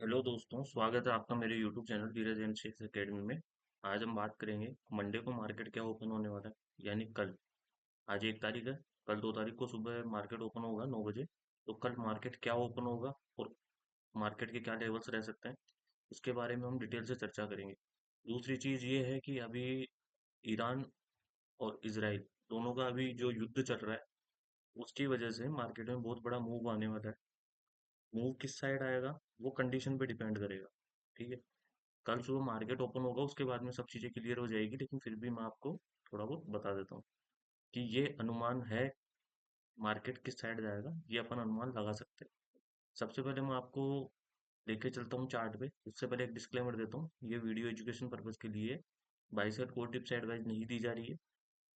Hello दोस्तों, स्वागत है आपका मेरे YouTube channel Dheeraj and Shaikh academy में। आज हम बात करेंगे मंडे को मार्केट क्या ओपन होने वाला है, यानी कल। आज 1 तारीख है। कल 2 तारीख को सुबह मार्केट ओपन होगा 9 बजे। तो कल मार्केट क्या ओपन होगा और मार्केट के क्या लेवल्स रह सकते हैं, उसके बारे में हम डिटेल से चर्चा करेंगे। दूसरी चीज़ ये है कि अभी ईरान और इसराइल दोनों का अभी जो युद्ध चल रहा है, उसकी वजह से मार्केट में बहुत बड़ा मूव आने वाला है। मूव किस साइड आएगा, वो कंडीशन पे डिपेंड करेगा। ठीक है। कल सुबह मार्केट ओपन होगा, उसके बाद में सब चीज़ें क्लियर हो जाएगी, लेकिन फिर भी मैं आपको थोड़ा बहुत बता देता हूँ कि ये अनुमान है। मार्केट किस साइड जाएगा ये अपन अनुमान लगा सकते हैं। सबसे पहले मैं आपको लेके चलता हूँ चार्ट पे। उससे पहले एक डिस्क्लेमर देता हूँ, ये वीडियो एजुकेशन पर्पज के लिए बाई साइड कोई टिप्स एडवाइस नहीं दी जा रही है।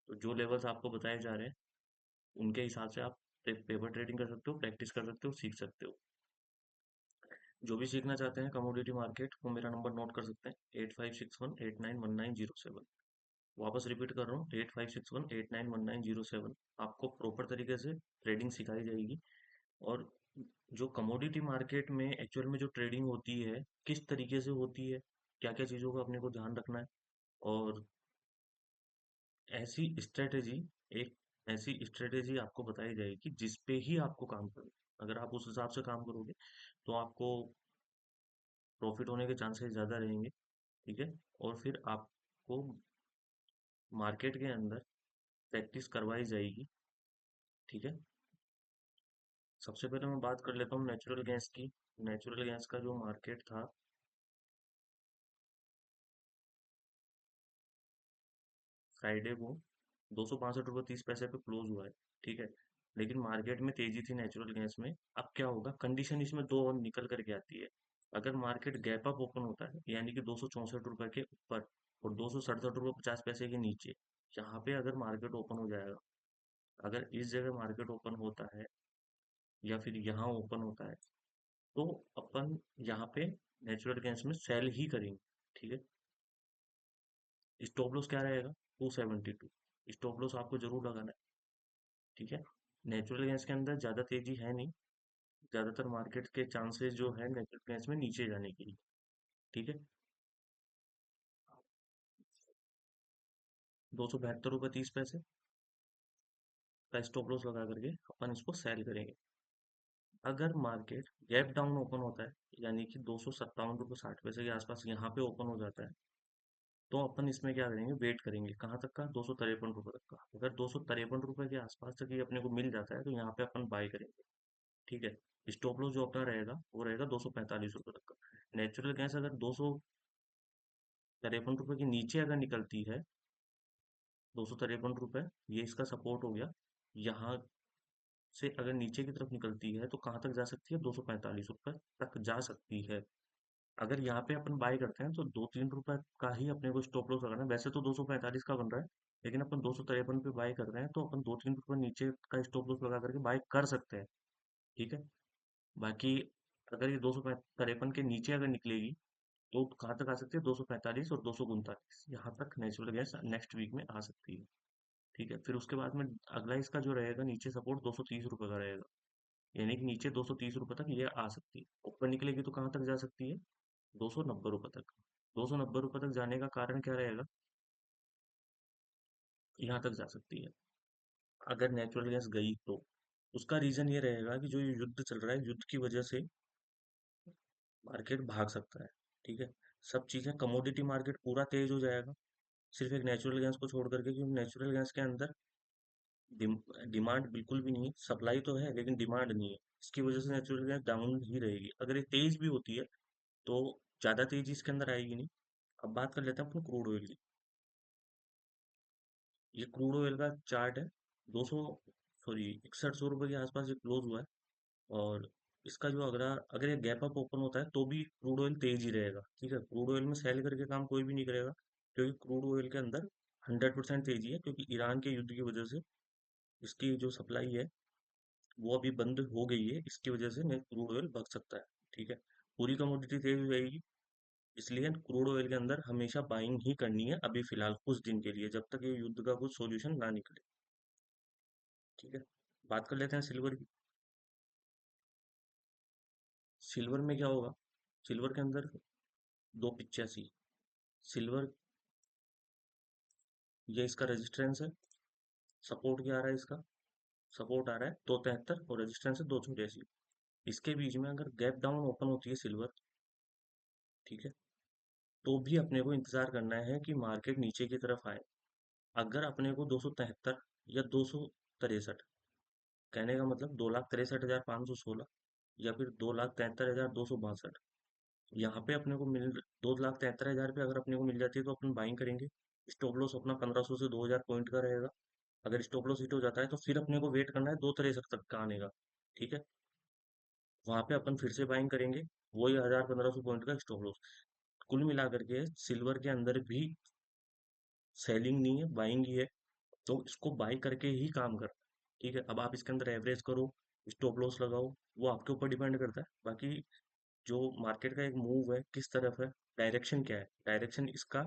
तो जो लेवल्स आपको बताए जा रहे हैं, उनके हिसाब से आप पेपर ट्रेडिंग कर सकते हो, प्रैक्टिस कर सकते हो, सीख सकते हो। जो भी सीखना चाहते हैं कमोडिटी मार्केट, वो मेरा नंबर नोट कर सकते हैं, 8561891907। वापस रिपीट कर रहा हूँ, 8561891907। आपको प्रॉपर तरीके से ट्रेडिंग सिखाई जाएगी। और जो कमोडिटी मार्केट में एक्चुअल में जो ट्रेडिंग होती है, किस तरीके से होती है, क्या क्या चीज़ों का अपने को ध्यान रखना है। और ऐसी स्ट्रेटेजी, एक ऐसी स्ट्रेटेजी आपको बताई जाएगी जिस पे ही आपको काम करना है। अगर आप उस हिसाब से काम करोगे तो आपको प्रॉफिट होने के चांसेस ज़्यादा रहेंगे। ठीक है। और फिर आपको मार्केट के अंदर प्रैक्टिस करवाई जाएगी। ठीक है। सबसे पहले मैं बात कर लेता हूँ नेचुरल गैस की। नेचुरल गैस का जो मार्केट था फ्राइडे को, 262 रुपये 30 पैसे पे क्लोज हुआ है। ठीक है। लेकिन मार्केट में तेजी थी नेचुरल गैस में। अब क्या होगा, कंडीशन इसमें दो और निकल करके आती है। अगर मार्केट गैप अप ओपन होता है, यानी कि 264 रुपये के ऊपर और 267 रुपये 50 पैसे के नीचे, यहाँ पे अगर मार्केट ओपन हो जाएगा, अगर इस जगह मार्केट ओपन होता है या फिर यहाँ ओपन होता है, तो अपन यहाँ पे नेचुरल गैस में सेल ही करेंगे। ठीक है। स्टॉप लॉस क्या रहेगा, 272। स्टॉप लॉस आपको जरूर लगाना है। ठीक है। नेचुरल गैस के अंदर ज़्यादा तेजी है नहीं। ज़्यादातर मार्केट के चांसेस जो है नेचुरल गैस में नीचे जाने के लिए। ठीक है। 272 रुपये 30 पैसे का स्टॉप लॉस लगा करके अपन इसको सेल करेंगे। अगर मार्केट गैप डाउन ओपन होता है, यानी कि 257 रुपये 60 पैसे के आसपास यहाँ पे ओपन हो जाता है, तो अपन इसमें क्या करेंगे, वेट करेंगे कहाँ तक का, 253 रुपये तक का। अगर 253 रुपये के आसपास तक ये अपने को मिल जाता है, तो यहाँ पे अपन बाय करेंगे। ठीक है। स्टॉप लॉस जो अपना रहेगा वो रहेगा 245 रुपये तक का। नेचुरल गैस अगर 253 रुपये के नीचे अगर निकलती है, 253 रुपये, ये इसका सपोर्ट हो गया। यहाँ से अगर नीचे की तरफ निकलती है तो कहाँ तक जा सकती है, 245 रुपये तक जा सकती है। अगर यहाँ पे अपन बाय करते हैं तो 2-3 रुपए का ही अपने को स्टॉप लॉस लगाना है। वैसे तो 245 का बन रहा है, लेकिन अपन 253 पे बाय कर रहे हैं, तो अपन 2-3 रुपए नीचे का स्टॉप लॉस लगा करके बाय कर सकते हैं। ठीक है। बाकी अगर ये 253 के नीचे अगर निकलेगी, तो कहाँ तक आ सकती है, 245 और 239, यहाँ तक नेचुरल गैस नेक्स्ट वीक में आ सकती है। ठीक है। फिर उसके बाद में अगला इसका जो रहेगा नीचे सपोर्ट 230 रुपये का रहेगा, यानी कि नीचे 230 रुपये तक ये आ सकती है। ऊपर निकलेगी तो कहाँ तक जा सकती है, 290 रुपये तक। 290 रुपये तक जाने का कारण क्या रहेगा, यहाँ तक जा सकती है। अगर नेचुरल गैस गई तो उसका रीजन ये रहेगा कि जो ये युद्ध चल रहा है, युद्ध की वजह से मार्केट भाग सकता है। ठीक है। सब चीजें, कमोडिटी मार्केट पूरा तेज हो जाएगा, सिर्फ एक नेचुरल गैस को छोड़ करके, क्योंकि नेचुरल गैस के अंदर डिमांड बिल्कुल भी नहीं है। सप्लाई तो है लेकिन डिमांड नहीं है। इसकी वजह से नेचुरल गैस डाउन ही रहेगी। अगर ये तेज भी होती है तो ज्यादा तेजी इसके अंदर आएगी नहीं। अब बात कर लेते हैं अपन क्रूड ऑयल की। ये क्रूड ऑयल का चार्ट है। 200, सॉरी 6100 रुपये के आसपास ये क्लोज हुआ है। और इसका जो अगला, अगर ये गैप अप ओपन होता है तो भी क्रूड ऑयल तेज ही रहेगा। ठीक है। क्रूड ऑयल में सेल करके काम कोई भी नहीं करेगा, क्योंकि क्रूड ऑयल के अंदर 100% तेजी है, क्योंकि ईरान के युद्ध की वजह से इसकी जो सप्लाई है वो अभी बंद हो गई है। इसकी वजह से क्रूड ऑयल बढ़ सकता है। ठीक है। पूरी कमोडिटी तेज हो जाएगी, इसलिए क्रूड ऑयल के अंदर हमेशा बाइंग ही करनी है अभी फिलहाल कुछ दिन के लिए, जब तक ये युद्ध का कुछ सॉल्यूशन ना निकले। ठीक है। बात कर लेते हैं सिल्वर की। सिल्वर में क्या होगा, सिल्वर के अंदर 285। सिल्वर, ये इसका रेजिस्टेंस है। सपोर्ट क्या आ रहा है इसका? सपोर्ट आ रहा है 273 और रेजिस्टेंस है 284। इसके बीच में अगर गैप डाउन ओपन होती है सिल्वर, ठीक है, तो भी अपने को इंतजार करना है कि मार्केट नीचे की तरफ आए। अगर अपने को 273 या 263, कहने का मतलब 2,63,516 या फिर 2,73,262, यहाँ पे अपने को मिल 2,73,000 पे अगर अपने को मिल जाती है तो अपन बाइंग करेंगे। स्टॉप लॉस अपना 1500 से 2000 पॉइंट का रहेगा। अगर स्टॉप लॉस हिट हो जाता है तो फिर अपने को वेट करना है 263 तक का आने का। ठीक है, वहां पे अपन फिर से बाइंग करेंगे, वही 1,000-1,500 पॉइंट का स्टॉप लॉस। कुल मिलाकर के सिल्वर के अंदर भी सेलिंग नहीं है, बाइंग ही है। तो इसको बाई करके ही काम करना है। ठीक है, अब आप इसके अंदर एवरेज करो, स्टॉप लॉस लगाओ, वो आपके ऊपर डिपेंड करता है। बाकी जो मार्केट का एक मूव है किस तरफ है, डायरेक्शन क्या है, डायरेक्शन इसका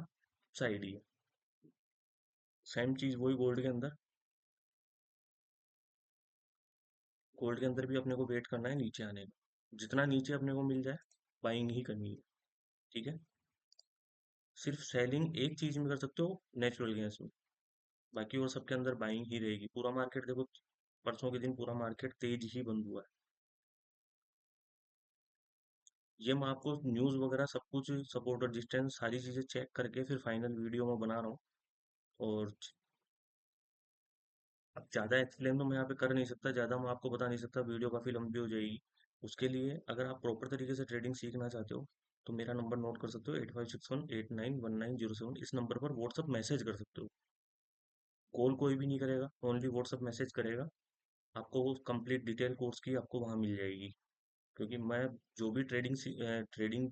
साइड ही है। सेम चीज वही गोल्ड के अंदर, गोल्ड के अंदर भी अपने को वेट करना है नीचे आने का। जितना नीचे अपने को मिल जाए बाइंग ही करनी है। ठीक है, सिर्फ सेलिंग एक चीज में कर सकते हो, नेचुरल गैस में। बाकी वो सबके अंदर बाइंग ही रहेगी। पूरा मार्केट देखो, परसों के दिन पूरा मार्केट तेज ही बंद हुआ है। ये मैं आपको न्यूज़ वगैरह सब कुछ, सपोर्ट और डिस्टेंस सारी चीज़ें चेक करके फिर फाइनल वीडियो में बना रहा हूँ। और अब ज़्यादा एक्सप्लेन तो मैं यहाँ पे कर नहीं सकता, ज़्यादा मैं आपको बता नहीं सकता, वीडियो काफ़ी लंबी हो जाएगी। उसके लिए अगर आप प्रॉपर तरीके से ट्रेडिंग सीखना चाहते हो तो मेरा नंबर नोट कर सकते हो, 8561891907। इस नंबर पर व्हाट्सअप मैसेज कर सकते हो। कॉल कोई भी नहीं करेगा, ओनली व्हाट्सअप मैसेज करेगा। आपको वो कंप्लीट डिटेल कोर्स की आपको वहाँ मिल जाएगी। क्योंकि मैं जो भी ट्रेडिंग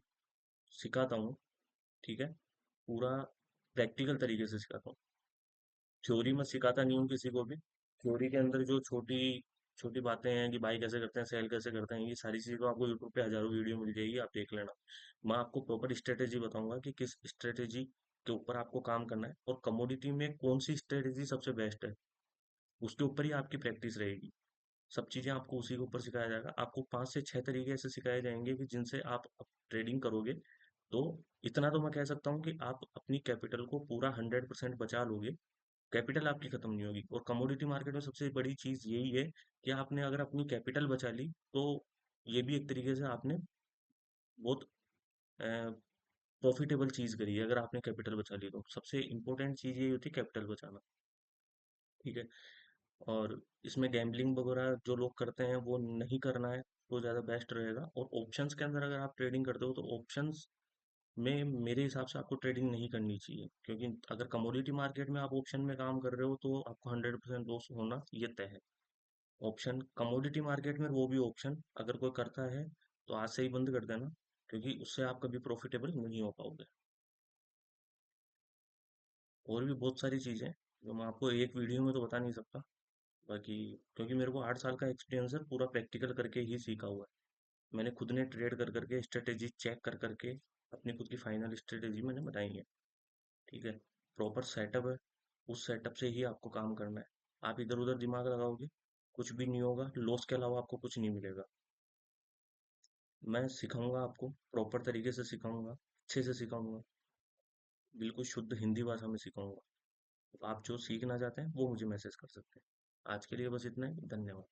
सिखाता हूँ, ठीक है, पूरा प्रैक्टिकल तरीके से सिखाता हूँ। थ्योरी में सिखाता नहीं हूँ किसी को भी। थ्योरी के अंदर जो छोटी छोटी बातें हैं कि बाई कैसे करते हैं, सेल कैसे करते हैं, ये सारी चीज़ें तो आपको यूट्यूब पे हजारों वीडियो मिल जाएगी, आप देख लेना। मैं आपको प्रॉपर स्ट्रेटेजी बताऊंगा कि किस स्ट्रेटेजी के ऊपर आपको काम करना है और कमोडिटी में कौन सी स्ट्रेटेजी सबसे बेस्ट है, उसके ऊपर ही आपकी प्रैक्टिस रहेगी। सब चीज़ें आपको उसी के ऊपर सिखाया जाएगा। आपको 5 से 6 तरीके ऐसे सिखाए जाएंगे कि जिनसे आप ट्रेडिंग करोगे तो इतना तो मैं कह सकता हूँ कि आप अपनी कैपिटल को पूरा 100% बचा लोगे। कैपिटल आपकी खत्म नहीं होगी। और कमोडिटी मार्केट में सबसे बड़ी चीज यही है कि आपने अगर अपनी कैपिटल बचा ली तो ये भी एक तरीके से आपने बहुत प्रॉफिटेबल चीज करी है। अगर आपने कैपिटल बचा ली तो सबसे इंपॉर्टेंट चीज यही होती है, कैपिटल बचाना। ठीक है, और इसमें गैम्बलिंग वगैरह जो लोग करते हैं वो नहीं करना है, तो ज़्यादा बेस्ट रहेगा। और ऑप्शंस के अंदर अगर आप ट्रेडिंग करते हो तो ऑप्शंस में मेरे हिसाब से आपको ट्रेडिंग नहीं करनी चाहिए। क्योंकि अगर कमोडिटी मार्केट में आप ऑप्शन में काम कर रहे हो तो आपको 100% लॉस होना ये तय है। ऑप्शन कमोडिटी मार्केट में, वो भी ऑप्शन अगर कोई करता है तो आज से ही बंद कर देना, क्योंकि उससे आप कभी प्रॉफिटेबल नहीं हो पाओगे। और भी बहुत सारी चीज़ें हैं जो मैं आपको एक वीडियो में तो बता नहीं सकता। बाकी क्योंकि मेरे को 8 साल का एक्सपीरियंस है, पूरा प्रैक्टिकल करके ही सीखा हुआ है। मैंने खुद ने ट्रेड कर करके स्ट्रेटेजी चेक कर करके अपनी खुद की फाइनल स्ट्रेटेजी मैंने बनाई है। ठीक है, प्रॉपर सेटअप है, उस सेटअप से ही आपको काम करना है। आप इधर उधर दिमाग लगाओगे कुछ भी नहीं होगा, लॉस के अलावा आपको कुछ नहीं मिलेगा। मैं सिखाऊंगा आपको, प्रॉपर तरीके से सिखाऊंगा, अच्छे से सिखाऊंगा, बिल्कुल शुद्ध हिंदी भाषा में सिखाऊंगा। तो आप जो सीखना चाहते हैं वो मुझे मैसेज कर सकते हैं। आज के लिए बस इतना ही, धन्यवाद।